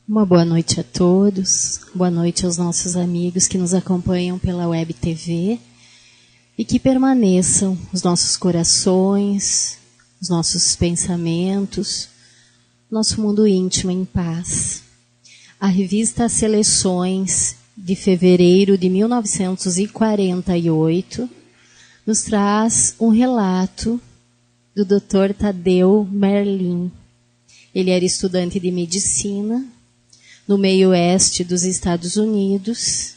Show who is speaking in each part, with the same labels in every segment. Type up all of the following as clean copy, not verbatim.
Speaker 1: Uma boa noite a todos, boa noite aos nossos amigos que nos acompanham pela Web TV e que permaneçam os nossos corações, os nossos pensamentos, nosso mundo íntimo em paz. A revista Seleções de fevereiro de 1948 nos traz um relato do Dr. Tadeu Merlin. Ele era estudante de medicina no meio oeste dos Estados Unidos,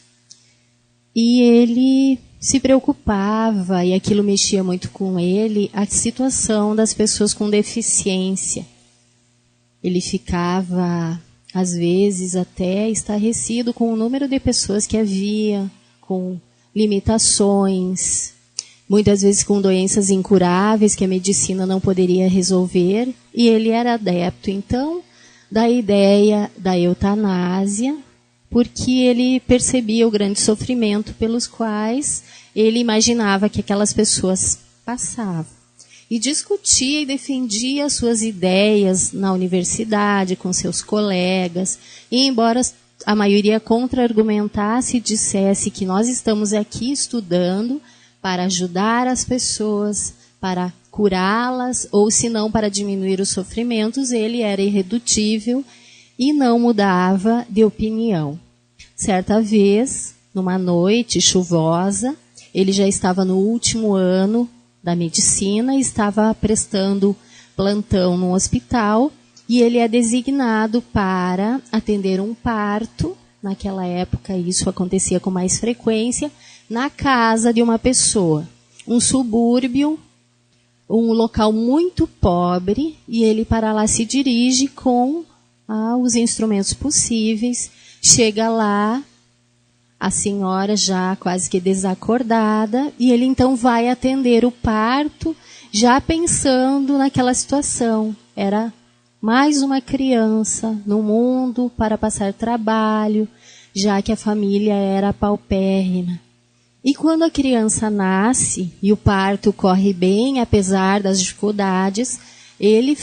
Speaker 1: e ele se preocupava, e aquilo mexia muito com ele, a situação das pessoas com deficiência. Ele ficava, às vezes, até estarrecido com o número de pessoas que havia, com limitações, muitas vezes com doenças incuráveis que a medicina não poderia resolver, e ele era adepto, então, da ideia da eutanásia, porque ele percebia o grande sofrimento pelos quais ele imaginava que aquelas pessoas passavam. E discutia e defendia suas ideias na universidade, com seus colegas, e embora a maioria contra-argumentasse e dissesse que nós estamos aqui estudando para ajudar as pessoas, para curá-las, ou se não para diminuir os sofrimentos, ele era irredutível e não mudava de opinião. Certa vez, numa noite chuvosa, ele já estava no último ano da medicina e estava prestando plantão no hospital, e ele é designado para atender um parto. Naquela época isso acontecia com mais frequência, na casa de uma pessoa, um subúrbio, um local muito pobre, e ele para lá se dirige com os instrumentos possíveis. Chega lá, a senhora já quase que desacordada, e ele então vai atender o parto, já pensando naquela situação. Era mais uma criança no mundo para passar trabalho, já que a família era paupérrima. E quando a criança nasce e o parto corre bem, apesar das dificuldades, ele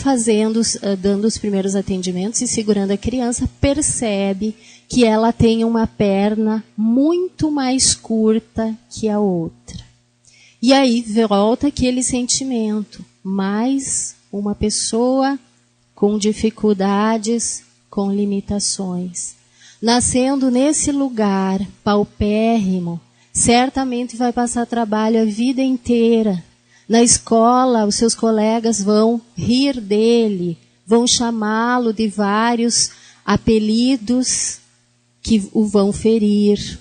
Speaker 1: dando os primeiros atendimentos e segurando a criança, percebe que ela tem uma perna muito mais curta que a outra. E aí volta aquele sentimento, mais uma pessoa com dificuldades, com limitações. Nascendo nesse lugar paupérrimo, certamente vai passar trabalho a vida inteira. Na escola, os seus colegas vão rir dele, vão chamá-lo de vários apelidos que o vão ferir.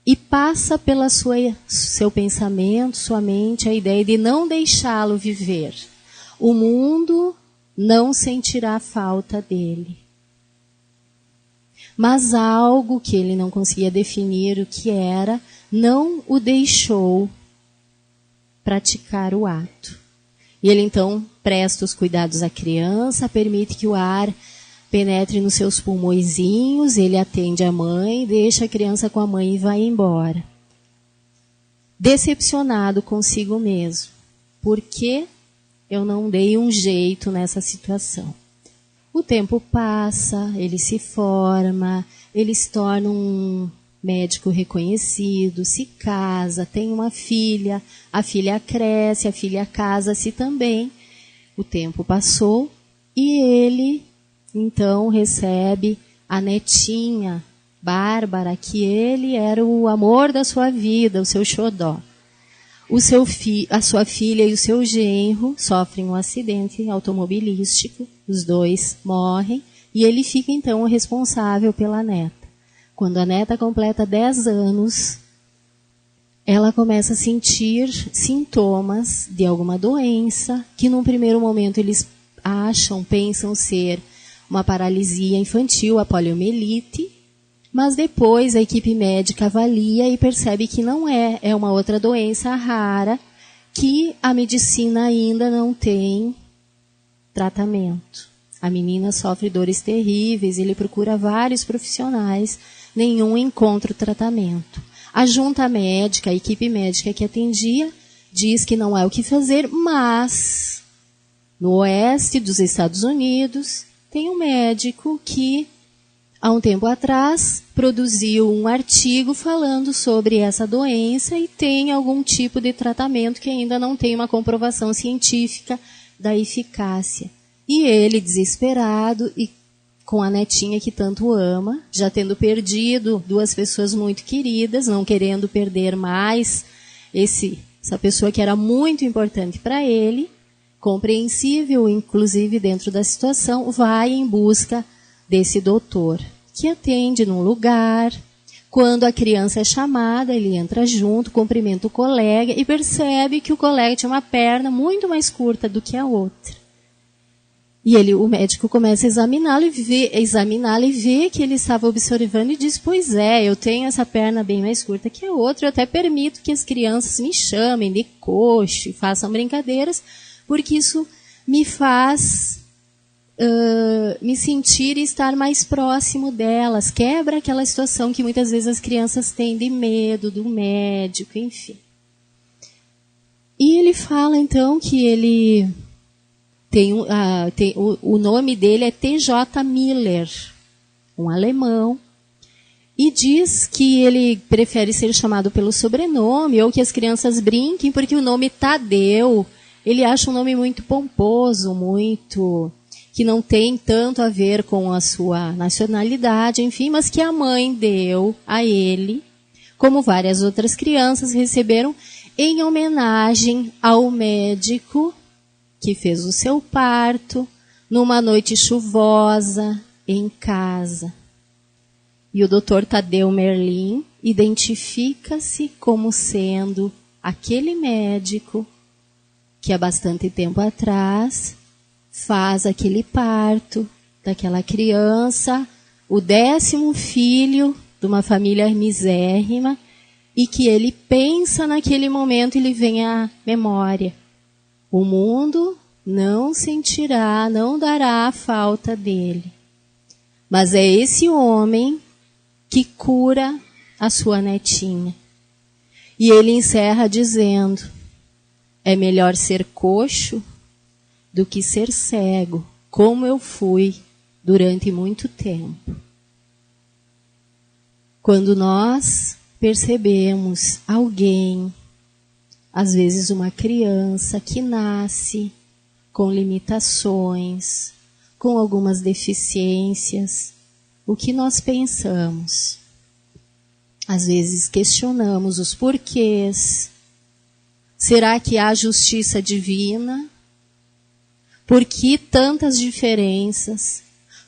Speaker 1: E passa pela seu pensamento, sua mente, a ideia de não deixá-lo viver. O mundo não sentirá falta dele. Mas algo que ele não conseguia definir o que era, não o deixou praticar o ato. E ele então presta os cuidados à criança, permite que o ar penetre nos seus pulmõezinhos, ele atende a mãe, deixa a criança com a mãe e vai embora. Decepcionado consigo mesmo. Por que eu não dei um jeito nessa situação? O tempo passa, ele se forma, ele se torna um médico reconhecido, se casa, tem uma filha, a filha cresce, a filha casa-se também. O tempo passou e ele, então, recebe a netinha, Bárbara, que ele era o amor da sua vida, o seu xodó. A sua filha e o seu genro sofrem um acidente automobilístico, os dois morrem, e ele fica então o responsável pela neta. Quando a neta completa 10 anos, ela começa a sentir sintomas de alguma doença, que num primeiro momento eles pensam ser uma paralisia infantil, a poliomielite, mas depois a equipe médica avalia e percebe que não é uma outra doença rara, que a medicina ainda não tem tratamento. A menina sofre dores terríveis, ele procura vários profissionais, nenhum encontra o tratamento. A junta médica, a equipe médica que atendia, diz que não há o que fazer, mas no oeste dos Estados Unidos tem um médico que há um tempo atrás, produziu um artigo falando sobre essa doença e tem algum tipo de tratamento que ainda não tem uma comprovação científica da eficácia. E ele, desesperado e com a netinha que tanto ama, já tendo perdido 2 pessoas muito queridas, não querendo perder mais essa pessoa que era muito importante para ele, compreensível, inclusive dentro da situação, vai em busca desse doutor, que atende num lugar. Quando a criança é chamada, ele entra junto, cumprimenta o colega e percebe que o colega tinha uma perna muito mais curta do que a outra. E o médico começa a examiná-lo e vê que ele estava observando e diz, pois é, eu tenho essa perna bem mais curta que a outra, eu até permito que as crianças me chamem de coxo e façam brincadeiras, porque isso me faz me sentir e estar mais próximo delas, quebra aquela situação que muitas vezes as crianças têm de medo do médico, enfim. E ele fala então que ele o nome dele é T.J. Miller, um alemão, e diz que ele prefere ser chamado pelo sobrenome, ou que as crianças brinquem, porque o nome Tadeu, ele acha um nome muito pomposo, que não tem tanto a ver com a sua nacionalidade, enfim, mas que a mãe deu a ele, como várias outras crianças receberam, em homenagem ao médico que fez o seu parto numa noite chuvosa em casa. E o Dr. Tadeu Merlin identifica-se como sendo aquele médico que há bastante tempo atrás faz aquele parto daquela criança, o 10º filho de uma família misérrima, e que ele pensa naquele momento e lhe vem à memória. O mundo não sentirá, não dará a falta dele. Mas é esse homem que cura a sua netinha. E ele encerra dizendo, é melhor ser coxo do que ser cego, como eu fui durante muito tempo. Quando nós percebemos alguém, às vezes uma criança que nasce com limitações, com algumas deficiências, o que nós pensamos? Às vezes questionamos os porquês. Será que há justiça divina? Por que tantas diferenças?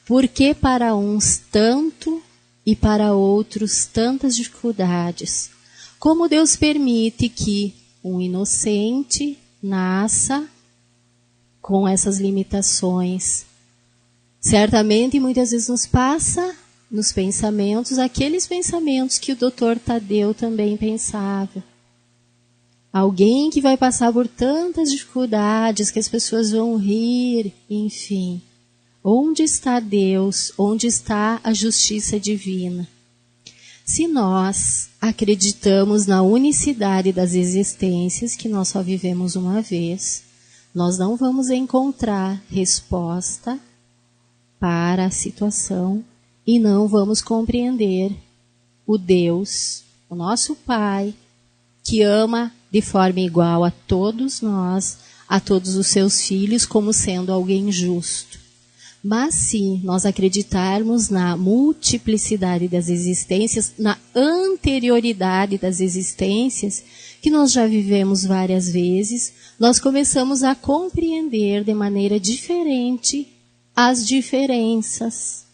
Speaker 1: Por que para uns tanto e para outros tantas dificuldades? Como Deus permite que um inocente nasça com essas limitações? Certamente, muitas vezes nos passa nos pensamentos, aqueles pensamentos que o Dr. Tadeu também pensava. Alguém que vai passar por tantas dificuldades, que as pessoas vão rir, enfim. Onde está Deus? Onde está a justiça divina? Se nós acreditamos na unicidade das existências, que nós só vivemos uma vez, nós não vamos encontrar resposta para a situação e não vamos compreender o Deus, o nosso Pai, que ama de forma igual a todos nós, a todos os seus filhos, como sendo alguém justo. Mas se nós acreditarmos na multiplicidade das existências, na anterioridade das existências, que nós já vivemos várias vezes, nós começamos a compreender de maneira diferente as diferenças,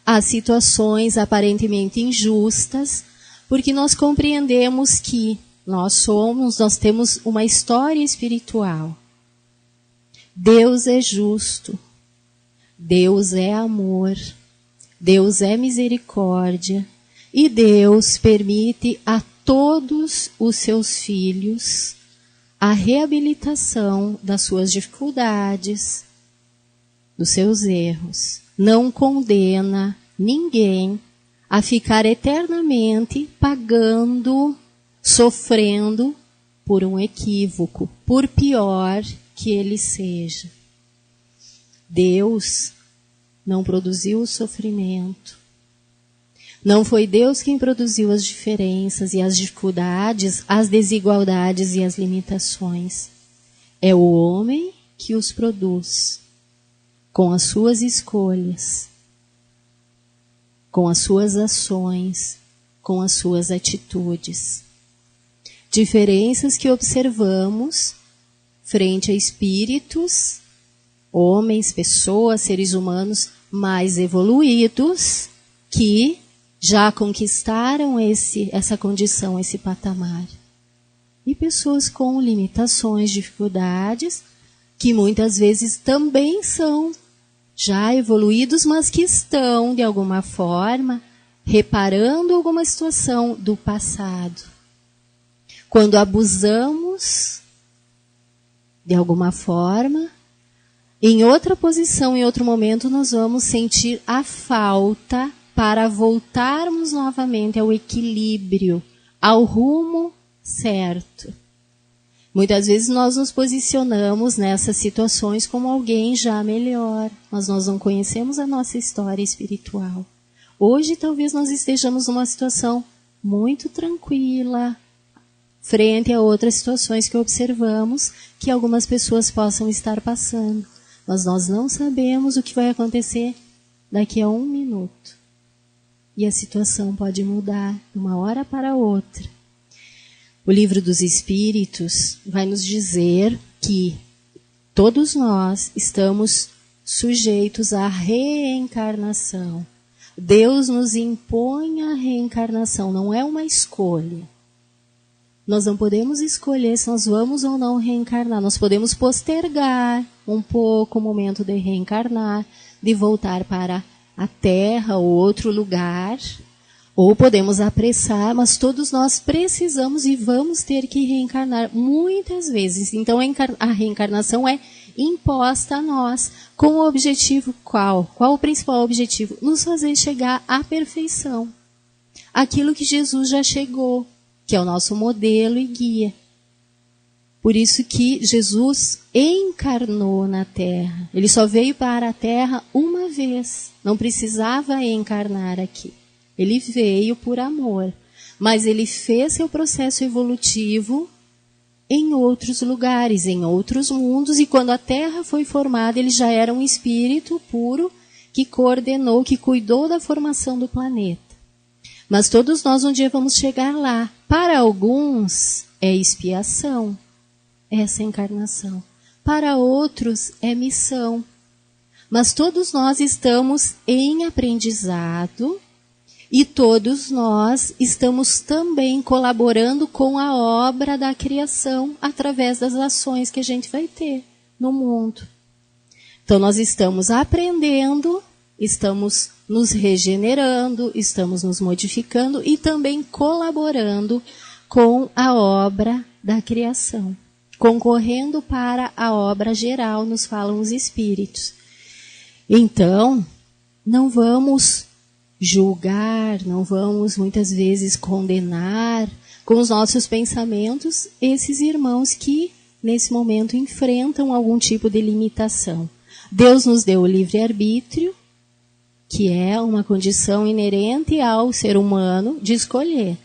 Speaker 1: as situações aparentemente injustas, porque nós compreendemos que nós temos uma história espiritual. Deus é justo. Deus é amor, Deus é misericórdia e Deus permite a todos os seus filhos a reabilitação das suas dificuldades, dos seus erros. Não condena ninguém a ficar eternamente pagando, sofrendo por um equívoco, por pior que ele seja. Deus não produziu o sofrimento, Não foi Deus quem produziu as diferenças e as dificuldades, as desigualdades e as limitações. É o homem que os produz, com as suas escolhas, com as suas ações, com as suas atitudes. Diferenças que observamos frente a espíritos, homens, pessoas, seres humanos mais evoluídos que já conquistaram essa condição, esse patamar. E pessoas com limitações, dificuldades, que muitas vezes também são já evoluídos, mas que estão, de alguma forma, reparando alguma situação do passado. Quando abusamos, de alguma forma, em outra posição, em outro momento, nós vamos sentir a falta para voltarmos novamente ao equilíbrio, ao rumo certo. Muitas vezes nós nos posicionamos nessas situações como alguém já melhor, mas nós não conhecemos a nossa história espiritual. Hoje talvez nós estejamos numa situação muito tranquila, frente a outras situações que observamos que algumas pessoas possam estar passando. Mas nós não sabemos o que vai acontecer daqui a 1 minuto. E a situação pode mudar de uma hora para outra. O Livro dos Espíritos vai nos dizer que todos nós estamos sujeitos à reencarnação. Deus nos impõe a reencarnação, não é uma escolha. Nós não podemos escolher se nós vamos ou não reencarnar. Nós podemos postergar um pouco o momento de reencarnar, de voltar para a Terra ou outro lugar, ou podemos apressar, mas todos nós precisamos e vamos ter que reencarnar muitas vezes. Então a reencarnação é imposta a nós com o objetivo qual? Qual o principal objetivo? Nos fazer chegar à perfeição. Aquilo que Jesus já chegou, que é o nosso modelo e guia. Por isso que Jesus encarnou na Terra. Ele só veio para a Terra uma vez. Não precisava encarnar aqui. Ele veio por amor. Mas ele fez seu processo evolutivo em outros lugares, em outros mundos. E quando a Terra foi formada, ele já era um espírito puro que coordenou, que cuidou da formação do planeta. Mas todos nós um dia vamos chegar lá. Para alguns é expiação, essa encarnação. Para outros é missão. Mas todos nós estamos em aprendizado e todos nós estamos também colaborando com a obra da criação através das ações que a gente vai ter no mundo. Então nós estamos aprendendo, estamos nos regenerando, estamos nos modificando e também colaborando com a obra da criação. Concorrendo para a obra geral, nos falam os espíritos. Então, não vamos julgar, não vamos muitas vezes condenar com os nossos pensamentos esses irmãos que nesse momento enfrentam algum tipo de limitação. Deus nos deu o livre-arbítrio, que é uma condição inerente ao ser humano de escolher.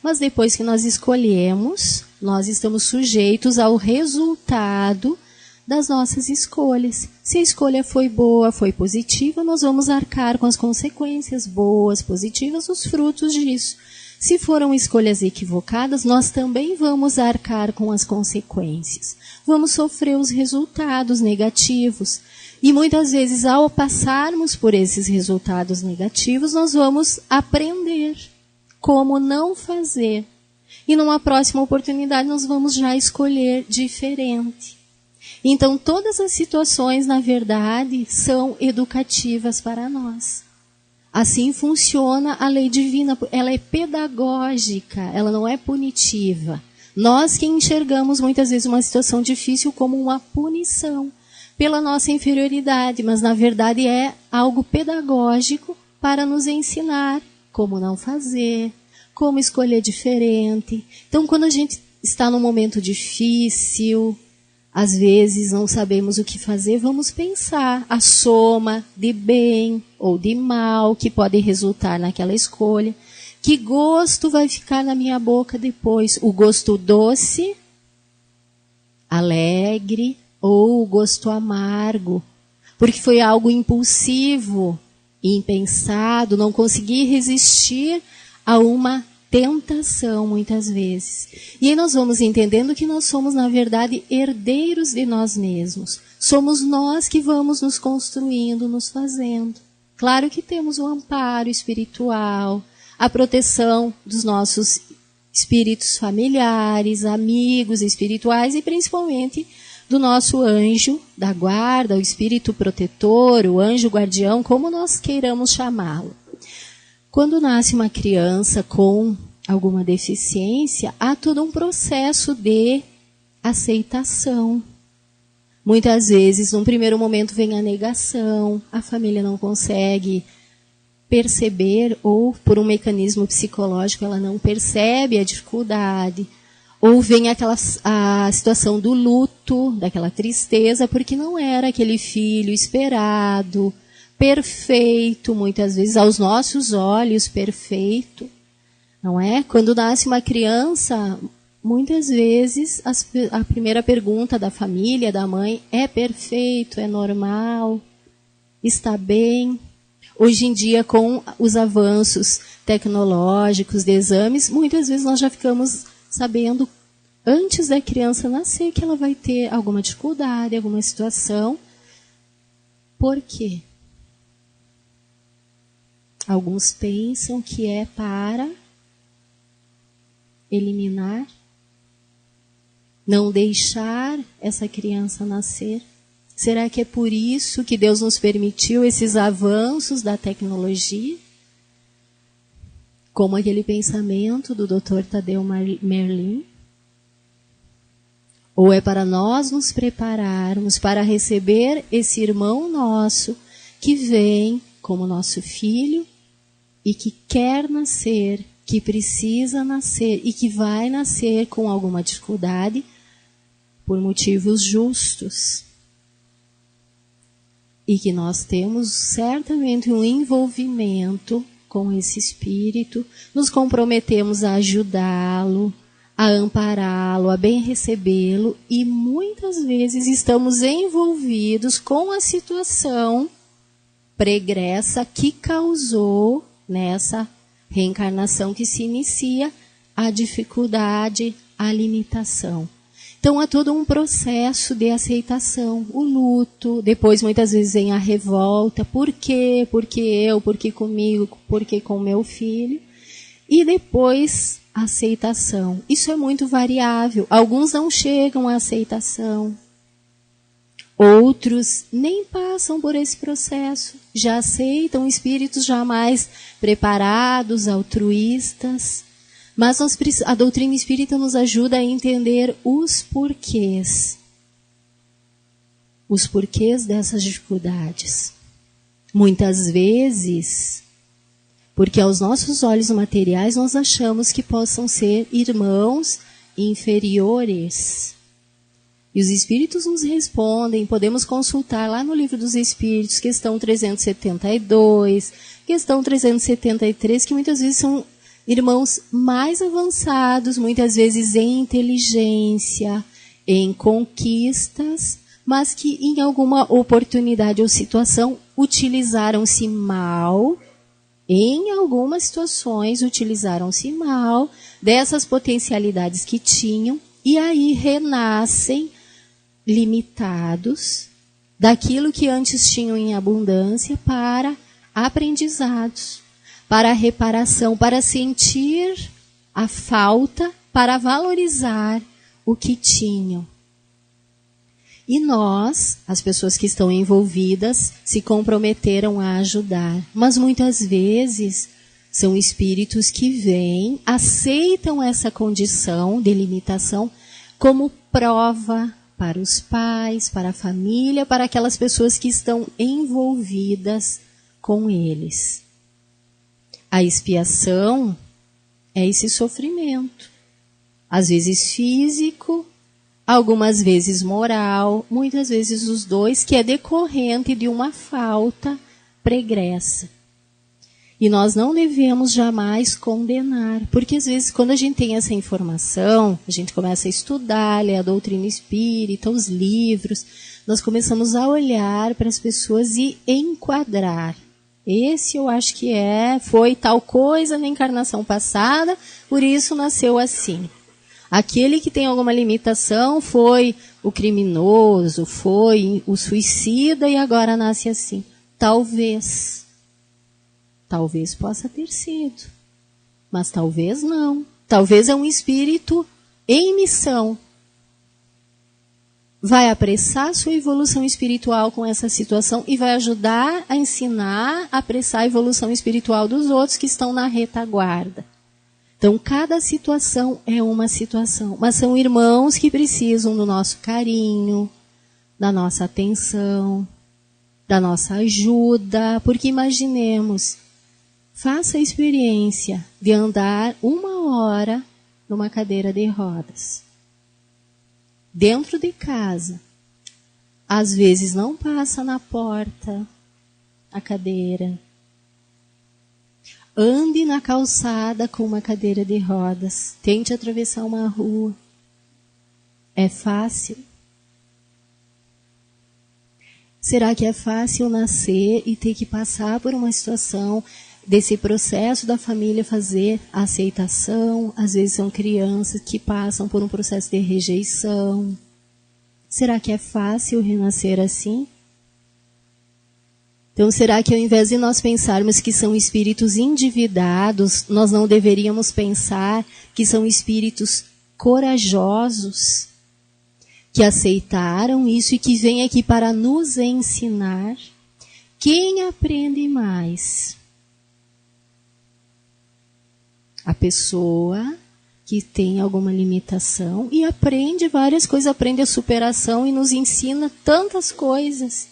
Speaker 1: Mas depois que nós escolhemos, nós estamos sujeitos ao resultado das nossas escolhas. Se a escolha foi boa, foi positiva, nós vamos arcar com as consequências boas, positivas, os frutos disso. Se foram escolhas equivocadas, nós também vamos arcar com as consequências. Vamos sofrer os resultados negativos. E muitas vezes, ao passarmos por esses resultados negativos, nós vamos aprender como não fazer. E numa próxima oportunidade, nós vamos já escolher diferente. Então, todas as situações, na verdade, são educativas para nós. Assim funciona a lei divina. Ela é pedagógica, ela não é punitiva. Nós que enxergamos muitas vezes uma situação difícil como uma punição pela nossa inferioridade, mas na verdade é algo pedagógico para nos ensinar como não fazer, como escolher diferente. Então, quando a gente está num momento difícil, às vezes não sabemos o que fazer, vamos pensar a soma de bem ou de mal que pode resultar naquela escolha. Que gosto vai ficar na minha boca depois? O gosto doce, alegre, ou o gosto amargo? Porque foi algo impulsivo, impensado, não consegui resistir a uma tentação muitas vezes. E aí nós vamos entendendo que nós somos, na verdade, herdeiros de nós mesmos. Somos nós que vamos nos construindo, nos fazendo. Claro que temos o amparo espiritual, a proteção dos nossos espíritos familiares, amigos espirituais e principalmente do nosso anjo da guarda, o espírito protetor, o anjo guardião, como nós queiramos chamá-lo. Quando nasce uma criança com alguma deficiência, há todo um processo de aceitação. Muitas vezes, num primeiro momento, vem a negação, a família não consegue perceber, ou por um mecanismo psicológico ela não percebe a dificuldade, ou vem a situação do luto, daquela tristeza, porque não era aquele filho esperado, perfeito, muitas vezes aos nossos olhos perfeito, não é? Quando nasce uma criança, muitas vezes a primeira pergunta da família, da mãe, é perfeito, é normal, está bem? Hoje em dia, com os avanços tecnológicos de exames, muitas vezes nós já ficamos sabendo, antes da criança nascer, que ela vai ter alguma dificuldade, alguma situação. Por quê? Alguns pensam que é para eliminar, não deixar essa criança nascer. Será que é por isso que Deus nos permitiu esses avanços da tecnologia? Como aquele pensamento do Dr. Tadeu Merlin? Ou é para nós nos prepararmos para receber esse irmão nosso que vem como nosso filho e que quer nascer, que precisa nascer e que vai nascer com alguma dificuldade por motivos justos? E que nós temos certamente um envolvimento com esse espírito, nos comprometemos a ajudá-lo, a ampará-lo, a bem recebê-lo, e muitas vezes estamos envolvidos com a situação pregressa que causou nessa reencarnação que se inicia a dificuldade, a limitação. Então há todo um processo de aceitação, o luto, depois muitas vezes vem a revolta, por quê? Por que eu? Por que comigo? Por que com meu filho? E depois a aceitação. Isso é muito variável. Alguns não chegam à aceitação. Outros nem passam por esse processo. Já aceitam espíritos jamais preparados, altruístas. Mas a doutrina espírita nos ajuda a entender os porquês. Os porquês dessas dificuldades. Muitas vezes, porque aos nossos olhos materiais nós achamos que possam ser irmãos inferiores. E os espíritos nos respondem, podemos consultar lá no Livro dos Espíritos, questão 372, questão 373, que muitas vezes são irmãos mais avançados, muitas vezes em inteligência, em conquistas, mas que em alguma oportunidade ou situação utilizaram-se mal, em algumas situações utilizaram-se mal dessas potencialidades que tinham, e aí renascem limitados daquilo que antes tinham em abundância para aprendizados, para reparação, para sentir a falta, para valorizar o que tinham. E nós, as pessoas que estão envolvidas, se comprometeram a ajudar. Mas muitas vezes são espíritos que vêm, aceitam essa condição de limitação como prova para os pais, para a família, para aquelas pessoas que estão envolvidas com eles. A expiação é esse sofrimento, às vezes físico, algumas vezes moral, muitas vezes os dois, que é decorrente de uma falta pregressa. E nós não devemos jamais condenar, porque às vezes quando a gente tem essa informação, a gente começa a estudar, ler a doutrina espírita, os livros, nós começamos a olhar para as pessoas e enquadrar. Esse eu acho que foi tal coisa na encarnação passada, por isso nasceu assim. Aquele que tem alguma limitação foi o criminoso, foi o suicida e agora nasce assim. Talvez possa ter sido, mas talvez não. Talvez é um espírito em missão. Vai apressar sua evolução espiritual com essa situação e vai ajudar a ensinar a apressar a evolução espiritual dos outros que estão na retaguarda. Então, cada situação é uma situação, mas são irmãos que precisam do nosso carinho, da nossa atenção, da nossa ajuda, porque imaginemos, faça a experiência de andar 1 hora numa cadeira de rodas. Dentro de casa. Às vezes não passa na porta a cadeira. Ande na calçada com uma cadeira de rodas. Tente atravessar uma rua. É fácil? Será que é fácil nascer e ter que passar por uma situação desse processo da família fazer a aceitação? Às vezes são crianças que passam por um processo de rejeição. Será que é fácil renascer assim? Então, será que ao invés de nós pensarmos que são espíritos endividados, nós não deveríamos pensar que são espíritos corajosos, que aceitaram isso e que vêm aqui para nos ensinar? Quem aprende mais? A pessoa que tem alguma limitação e aprende várias coisas, aprende a superação e nos ensina tantas coisas.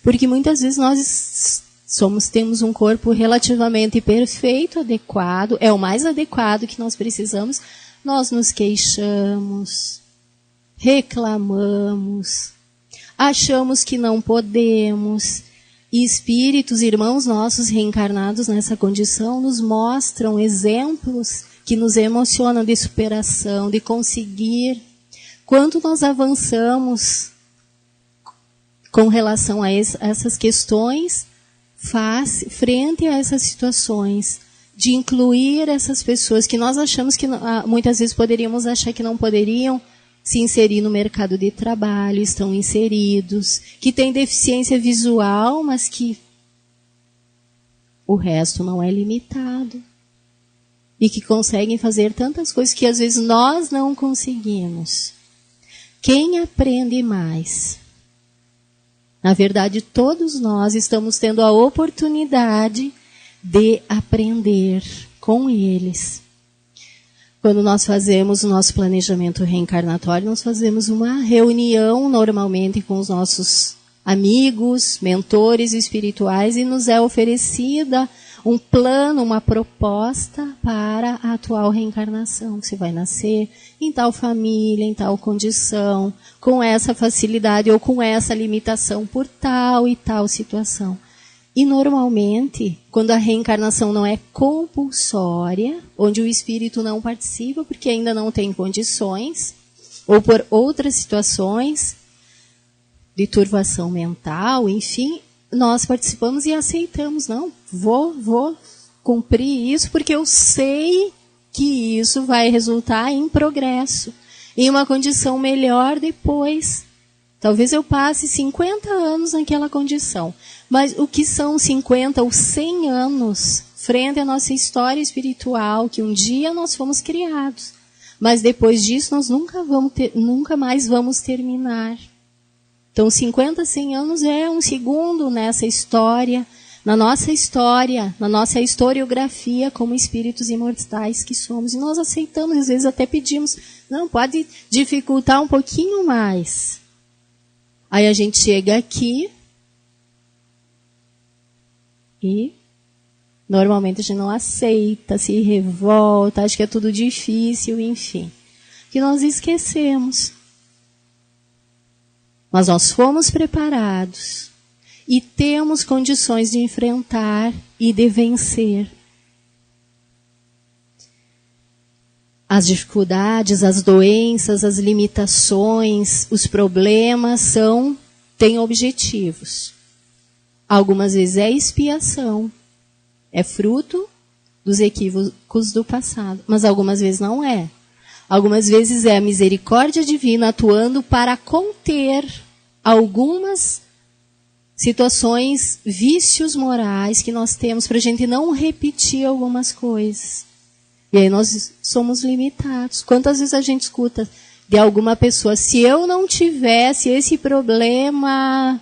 Speaker 1: Porque muitas vezes nós temos um corpo relativamente perfeito, adequado, é o mais adequado que nós precisamos. Nós nos queixamos, reclamamos, achamos que não podemos. E espíritos, irmãos nossos reencarnados nessa condição, nos mostram exemplos que nos emocionam de superação, de conseguir. Quanto nós avançamos com relação a essas questões, frente a essas situações, de incluir essas pessoas que nós achamos que, muitas vezes poderíamos achar que não poderiam se inserir no mercado de trabalho, estão inseridos, que têm deficiência visual, mas que o resto não é limitado. E que conseguem fazer tantas coisas que às vezes nós não conseguimos. Quem aprende mais? Na verdade, todos nós estamos tendo a oportunidade de aprender com eles. Quando nós fazemos o nosso planejamento reencarnatório, nós fazemos uma reunião normalmente com os nossos amigos, mentores espirituais, e nos é oferecida um plano, uma proposta para a atual reencarnação. Você vai nascer em tal família, em tal condição, com essa facilidade ou com essa limitação por tal e tal situação. E normalmente, quando a reencarnação não é compulsória, onde o espírito não participa porque ainda não tem condições, ou por outras situações de turvação mental, enfim, nós participamos e aceitamos. Não, vou cumprir isso porque eu sei que isso vai resultar em progresso, em uma condição melhor depois. Talvez eu passe 50 anos naquela condição. Mas o que são 50 ou 100 anos frente à nossa história espiritual, que um dia nós fomos criados. Mas depois disso nós nunca mais vamos terminar. Então 50, 100 anos é um segundo nessa história, na nossa historiografia como espíritos imortais que somos. E nós aceitamos, às vezes até pedimos, não, pode dificultar um pouquinho mais. Aí a gente chega aqui e normalmente a gente não aceita, se revolta, acha que é tudo difícil, enfim. Que nós esquecemos Mas nós fomos preparados e temos condições de enfrentar e de vencer as dificuldades, as doenças, as limitações, os problemas têm objetivos. Algumas vezes é expiação, é fruto dos equívocos do passado, mas algumas vezes não é. Algumas vezes é a misericórdia divina atuando para conter algumas situações, vícios morais que nós temos para a gente não repetir algumas coisas. E aí nós somos limitados. Quantas vezes a gente escuta de alguma pessoa, se eu não tivesse esse problema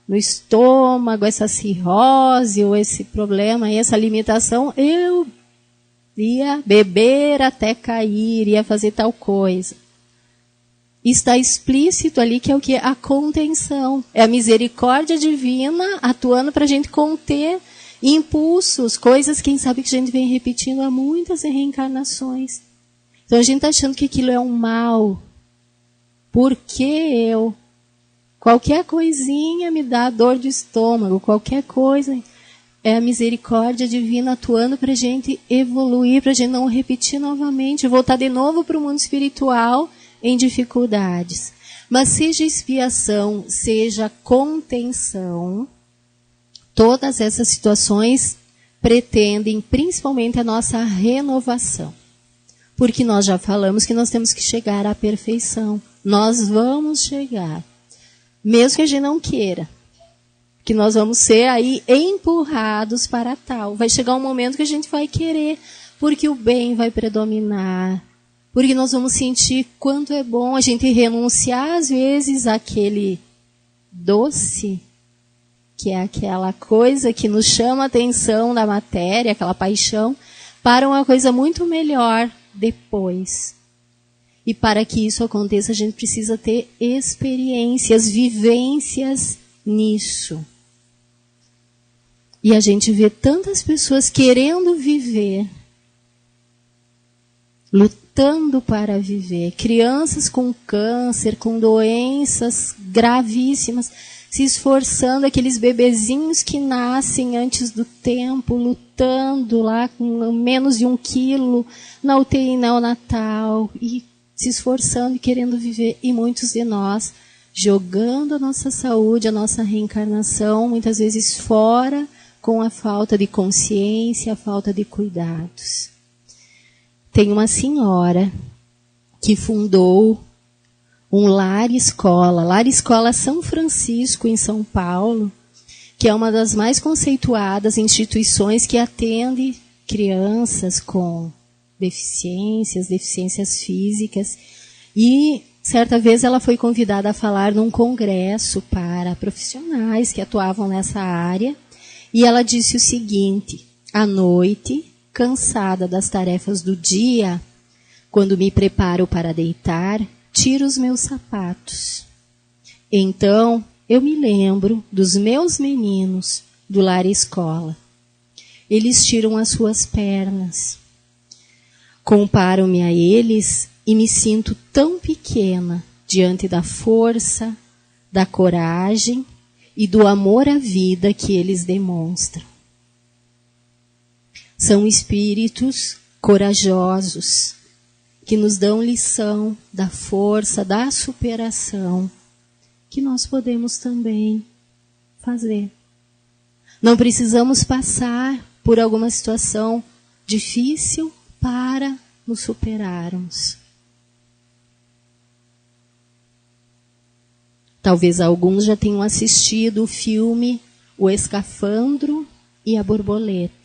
Speaker 1: no estômago, essa cirrose, ou esse problema, essa limitação, eu ia beber até cair, ia fazer tal coisa. Está explícito ali que é o que? A contenção. É a misericórdia divina atuando para a gente conter impulsos, coisas, quem sabe, que a gente vem repetindo há muitas reencarnações. Então a gente está achando que aquilo é um mal. Por que eu? Qualquer coisinha me dá dor de estômago, qualquer coisa. É a misericórdia divina atuando para a gente evoluir, para a gente não repetir novamente, voltar de novo para o mundo espiritual em dificuldades. Mas seja expiação, seja contenção, todas essas situações pretendem principalmente a nossa renovação. Porque nós já falamos que nós temos que chegar à perfeição. Nós vamos chegar. Mesmo que a gente não queira. Que nós vamos ser aí empurrados para tal. Vai chegar um momento que a gente vai querer, porque o bem vai predominar. Porque nós vamos sentir quanto é bom a gente renunciar, às vezes, àquele doce, que é aquela coisa que nos chama a atenção da matéria, aquela paixão, para uma coisa muito melhor depois. E para que isso aconteça, a gente precisa ter experiências, vivências nisso. E a gente vê tantas pessoas querendo viver, lutando para viver. Crianças com câncer, com doenças gravíssimas, se esforçando, aqueles bebezinhos que nascem antes do tempo, lutando lá com menos de 1 quilo, na UTI neonatal, e se esforçando e querendo viver. E muitos de nós jogando a nossa saúde, a nossa reencarnação, muitas vezes fora, com a falta de consciência, a falta de cuidados. Tem uma senhora que fundou um Lar Escola São Francisco, em São Paulo, que é uma das mais conceituadas instituições que atende crianças com deficiências físicas. E certa vez ela foi convidada a falar num congresso para profissionais que atuavam nessa área. E ela disse o seguinte: à noite, cansada das tarefas do dia, quando me preparo para deitar, tiro os meus sapatos. Então, eu me lembro dos meus meninos do Lar Escola. Eles tiram as suas pernas. Comparo-me a eles e me sinto tão pequena diante da força, da coragem e do amor à vida que eles demonstram. São espíritos corajosos, que nos dão lição da força, da superação, que nós podemos também fazer. Não precisamos passar por alguma situação difícil para nos superarmos. Talvez alguns já tenham assistido o filme O Escafandro e a Borboleta.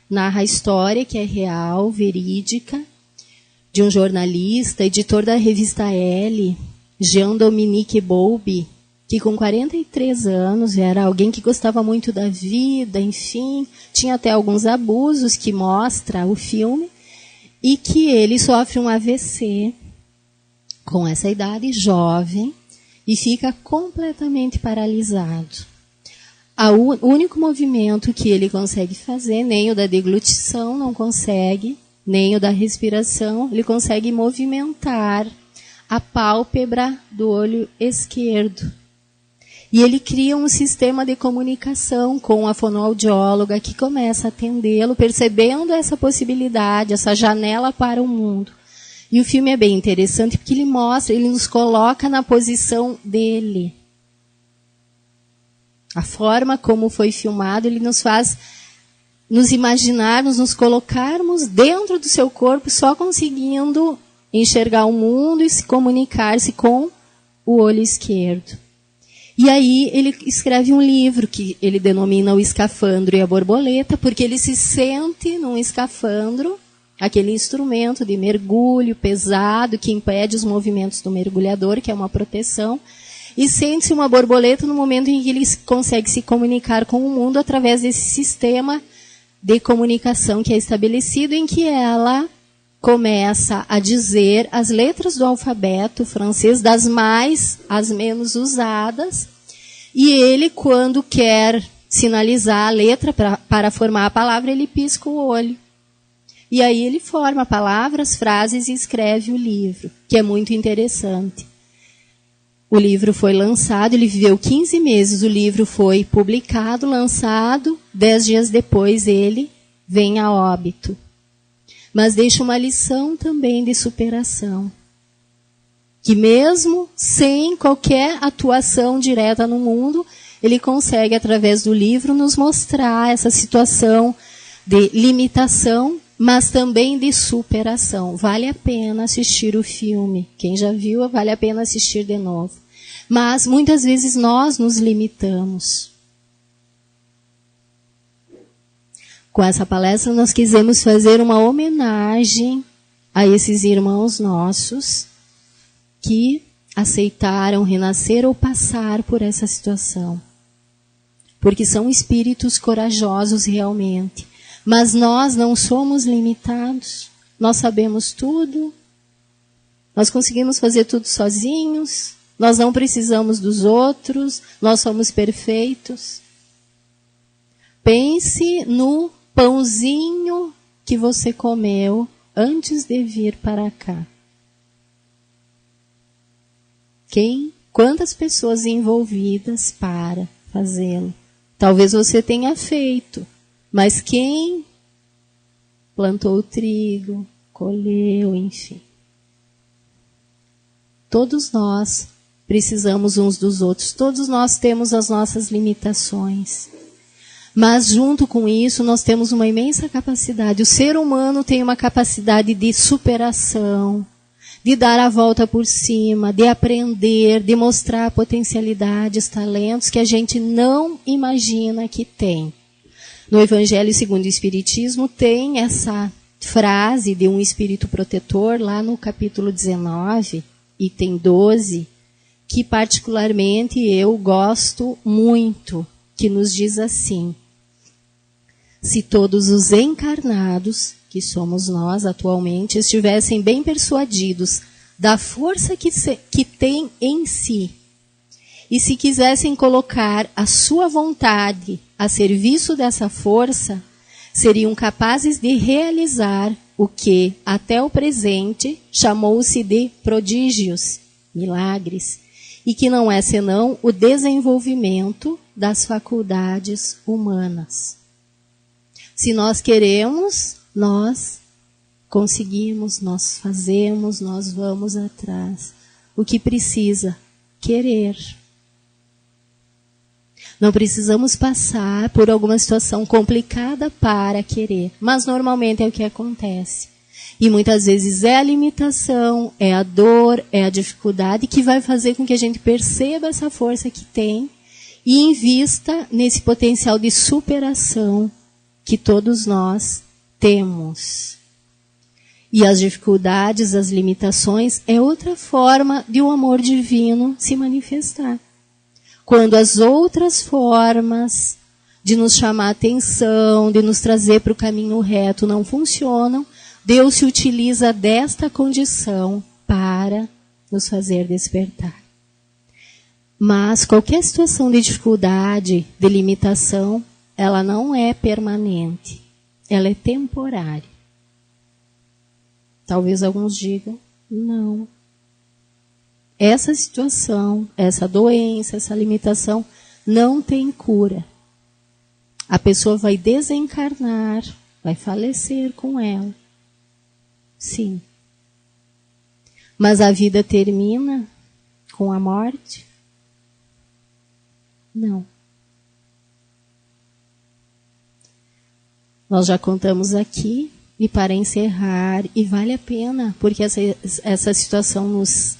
Speaker 1: Narra a história, que é real, verídica, de um jornalista, editor da revista Elle, Jean-Dominique Bowlby, que com 43 anos era alguém que gostava muito da vida, enfim, tinha até alguns abusos que mostra o filme, e que ele sofre um AVC com essa idade, jovem, e fica completamente paralisado. O único movimento que ele consegue fazer, nem o da deglutição não consegue, nem o da respiração, ele consegue movimentar a pálpebra do olho esquerdo. E ele cria um sistema de comunicação com a fonoaudióloga que começa a atendê-lo, percebendo essa possibilidade, essa janela para o mundo. E o filme é bem interessante porque ele mostra, ele nos coloca na posição dele. A forma como foi filmado, ele nos faz nos imaginarmos, nos colocarmos dentro do seu corpo, só conseguindo enxergar o mundo e se comunicar-se com o olho esquerdo. E aí ele escreve um livro que ele denomina O Escafandro e a Borboleta, porque ele se sente num escafandro, aquele instrumento de mergulho pesado que impede os movimentos do mergulhador, que é uma proteção, e sente-se uma borboleta no momento em que ele consegue se comunicar com o mundo através desse sistema de comunicação que é estabelecido, em que ela começa a dizer as letras do alfabeto francês, das mais às menos usadas, e ele, quando quer sinalizar a letra para formar a palavra, ele pisca o olho. E aí ele forma palavras, frases e escreve o livro, que é muito interessante. O livro foi lançado, ele viveu 15 meses, o livro foi publicado, lançado, 10 dias depois ele vem a óbito. Mas deixa uma lição também de superação. Que mesmo sem qualquer atuação direta no mundo, ele consegue, através do livro, nos mostrar essa situação de limitação, mas também de superação. Vale a pena assistir o filme. Quem já viu, vale a pena assistir de novo. Mas, muitas vezes, nós nos limitamos. Com essa palestra, nós quisemos fazer uma homenagem a esses irmãos nossos que aceitaram renascer ou passar por essa situação. Porque são espíritos corajosos realmente. Mas nós não somos limitados. Nós sabemos tudo. Nós conseguimos fazer tudo sozinhos. Nós não precisamos dos outros. Nós somos perfeitos. Pense no pãozinho que você comeu antes de vir para cá. Quantas pessoas envolvidas para fazê-lo? Talvez você tenha feito, mas quem plantou o trigo, colheu, enfim. Todos nós precisamos uns dos outros, todos nós temos as nossas limitações. Mas junto com isso nós temos uma imensa capacidade. O ser humano tem uma capacidade de superação, de dar a volta por cima, de aprender, de mostrar potencialidades, talentos que a gente não imagina que tem. No Evangelho segundo o Espiritismo tem essa frase de um espírito protetor lá no capítulo 19, item 12, que particularmente eu gosto muito, que nos diz assim: se todos os encarnados, que somos nós atualmente, estivessem bem persuadidos da força que tem em si, e se quisessem colocar a sua vontade a serviço dessa força, seriam capazes de realizar o que, até o presente, chamou-se de prodígios, milagres, e que não é senão o desenvolvimento das faculdades humanas. Se nós queremos, nós conseguimos, nós fazemos, nós vamos atrás. O que precisa? Querer. Não precisamos passar por alguma situação complicada para querer, mas normalmente é o que acontece. E muitas vezes é a limitação, é a dor, é a dificuldade que vai fazer com que a gente perceba essa força que tem e invista nesse potencial de superação que todos nós temos. E as dificuldades, as limitações, é outra forma de o amor divino se manifestar. Quando as outras formas de nos chamar a atenção, de nos trazer para o caminho reto não funcionam, Deus se utiliza desta condição para nos fazer despertar. Mas qualquer situação de dificuldade, de limitação, ela não é permanente. Ela é temporária. Talvez alguns digam, não. essa situação, essa doença, essa limitação não tem cura. A pessoa vai desencarnar, vai falecer com ela. Sim. Mas a vida termina com a morte? Não. Nós já contamos aqui, e para encerrar, e vale a pena, porque essa situação nos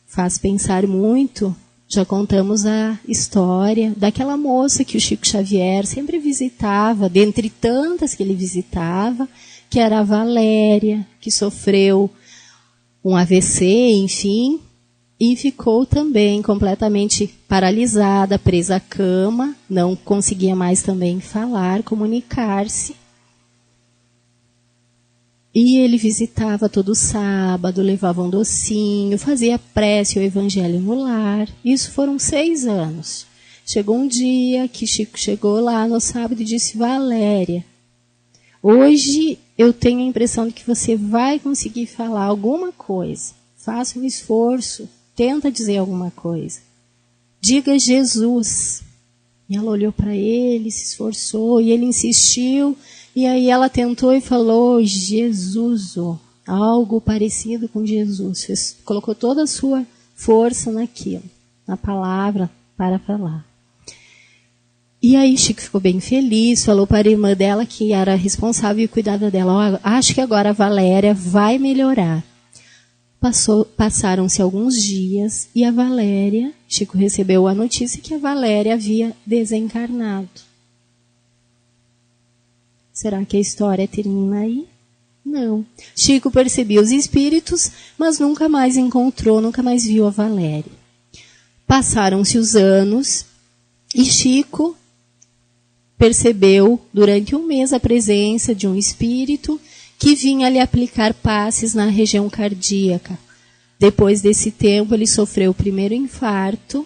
Speaker 1: faz pensar muito. Já contamos a história daquela moça que o Chico Xavier sempre visitava, dentre tantas que ele visitava, que era a Valéria, que sofreu um AVC, enfim, e ficou também completamente paralisada, presa à cama, não conseguia mais também falar, comunicar-se. E ele visitava todo sábado, levava um docinho, fazia prece ao Evangelho no lar. Isso foram 6 anos. Chegou um dia que Chico chegou lá no sábado e disse: Valéria, hoje eu tenho a impressão de que você vai conseguir falar alguma coisa. Faça um esforço, tenta dizer alguma coisa. Diga Jesus. E ela olhou para ele, se esforçou, e ele insistiu. E aí ela tentou e falou Jesus, algo parecido com Jesus. Colocou toda a sua força naquilo, na palavra, para falar. E aí Chico ficou bem feliz, falou para a irmã dela, que era responsável e cuidava dela: acho que agora a Valéria vai melhorar. Passaram-se alguns dias e a Valéria, Chico recebeu a notícia que a Valéria havia desencarnado. Será que a história termina aí? Não. Chico percebia os espíritos, mas nunca mais encontrou, nunca mais viu a Valéria. Passaram-se os anos e Chico percebeu durante um mês a presença de um espírito que vinha lhe aplicar passes na região cardíaca. Depois desse tempo, ele sofreu o primeiro infarto,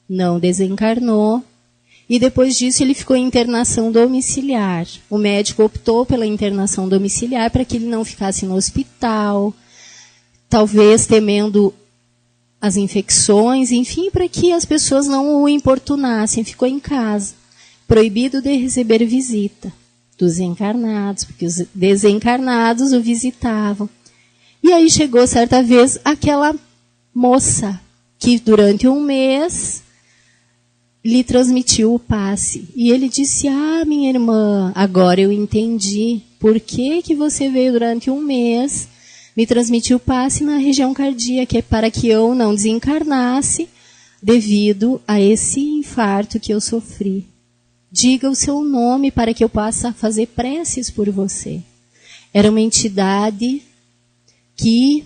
Speaker 1: não desencarnou, e depois disso ele ficou em internação domiciliar. O médico optou pela internação domiciliar para que ele não ficasse no hospital, talvez temendo as infecções, enfim, para que as pessoas não o importunassem. Ficou em casa, proibido de receber visita dos encarnados, porque os desencarnados o visitavam. E aí chegou certa vez aquela moça que durante um mês lhe transmitiu o passe. E ele disse: minha irmã, agora eu entendi por que você veio durante um mês me transmitir o passe na região cardíaca, para que eu não desencarnasse devido a esse infarto que eu sofri. Diga o seu nome para que eu possa fazer preces por você. Era uma entidade que,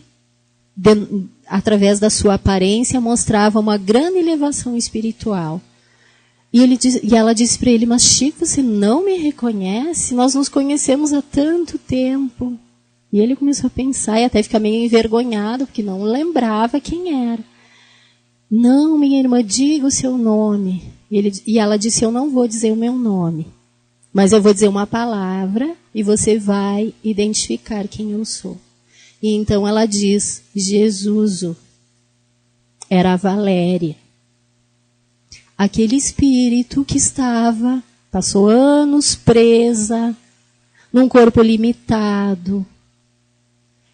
Speaker 1: através da sua aparência, mostrava uma grande elevação espiritual. E ela disse para ele: mas Chico, você não me reconhece? Nós nos conhecemos há tanto tempo. E ele começou a pensar e até ficar meio envergonhado, porque não lembrava quem era. Não, minha irmã, diga o seu nome. E ela disse: eu não vou dizer o meu nome, mas eu vou dizer uma palavra e você vai identificar quem eu sou. E então ela diz: Jesus. Era a Valéria. Aquele espírito que passou anos presa, num corpo limitado,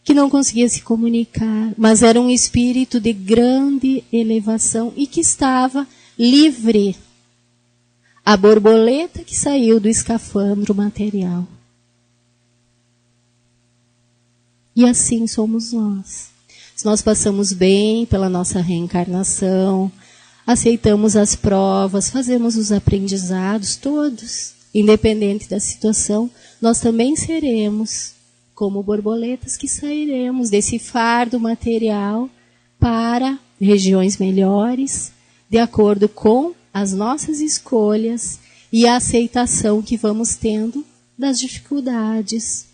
Speaker 1: que não conseguia se comunicar, mas era um espírito de grande elevação e que estava livre. A borboleta que saiu do escafandro material. E assim somos nós. Se nós passamos bem pela nossa reencarnação, aceitamos as provas, fazemos os aprendizados todos, independente da situação, nós também seremos como borboletas que sairemos desse fardo material para regiões melhores, de acordo com as nossas escolhas e a aceitação que vamos tendo das dificuldades,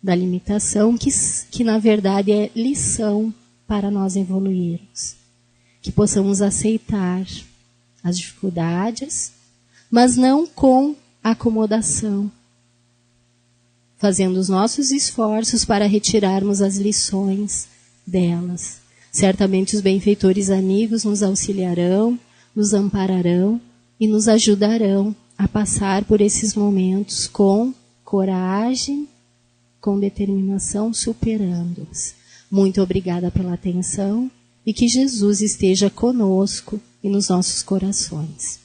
Speaker 1: da limitação, que na verdade é lição para nós evoluirmos. Que possamos aceitar as dificuldades, mas não com acomodação, fazendo os nossos esforços para retirarmos as lições delas. Certamente os benfeitores amigos nos auxiliarão, nos ampararão e nos ajudarão a passar por esses momentos com coragem, com determinação, superando-os. Muito obrigada pela atenção e que Jesus esteja conosco e nos nossos corações.